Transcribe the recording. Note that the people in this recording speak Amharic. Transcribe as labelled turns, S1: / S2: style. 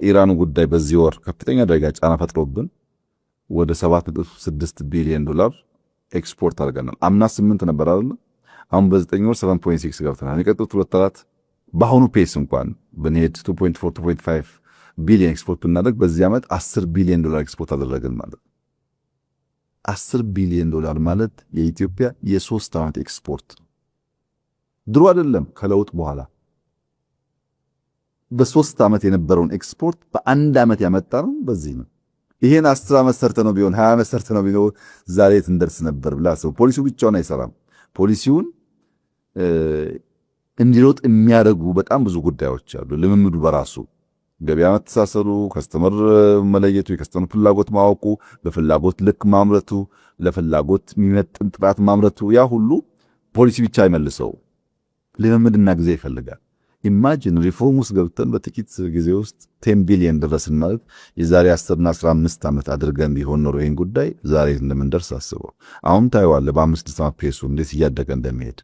S1: ኢራኑ ጉዳይ በዚህ ወር ከፍተኛ ደረጃ ጫና ፈጥሮብን ወደ 7.6 ቢሊዮን ዶላር ኤክስፖርት አድርገናል። አምና 8 ነበር አይደል? አሁን በ9 ወር 7.6 ገብተናል። የቀጡት 2 በአሁኑ ፔስ እንኳን ብንሄድ 2.4 2.5 ቢሊዮን ኤክስፖርት ብናደርግ በዚህ ዓመት 10 ቢሊዮን ዶላር ኤክስፖርት አደረግን ማለት 10 ቢሊዮን ዶላር ማለት የኢትዮጵያ የ3 ዓመት ኤክስፖርት ድሮ አይደለም ከለውጥ በኋላ በ3 ዓመት የነበረውን ኤክስፖርት በአንድ ዓመት ያመጣ ነው። በዚህ ነው ይሄን 10 ዓመት ሰርተ ነው ቢሆን 20 ዓመት ሰርተ ነው ቢሆን ዛሬ እንደርስ ነበር ብላ ሰው ፖሊሲው ብቻውን አይሰራም። ፖሊሲውን እንዲሮጥ የሚያደርጉ በጣም ብዙ ጉዳዮች አሉ። ልምምዱ በራሱ ገበያ መተሳሰሩ፣ ከስተመር መለየቱ፣ የከስተመር ፍላጎት ማወቁ፣ በፍላጎት ልክ ማምረቱ፣ ለፍላጎት የሚመጥን ጥራት ማምረቱ፣ ያ ሁሉ ፖሊሲ ብቻ አይመልሰው፣ ልምምድና ጊዜ ይፈልጋል። ኢማጂን ሪፎርም ውስጥ ገብተን በጥቂት ጊዜ ውስጥ 10 ቢሊዮን ድረስን ማለት የዛሬ 10 እና 15 ዓመት አድርገን ቢሆን ኖሮ ይህን ጉዳይ ዛሬ እንደምንደርስ አስበው። አሁን ታየዋለህ በ5 ዓመት ፔሱ እንዴት እያደገ እንደሚሄድ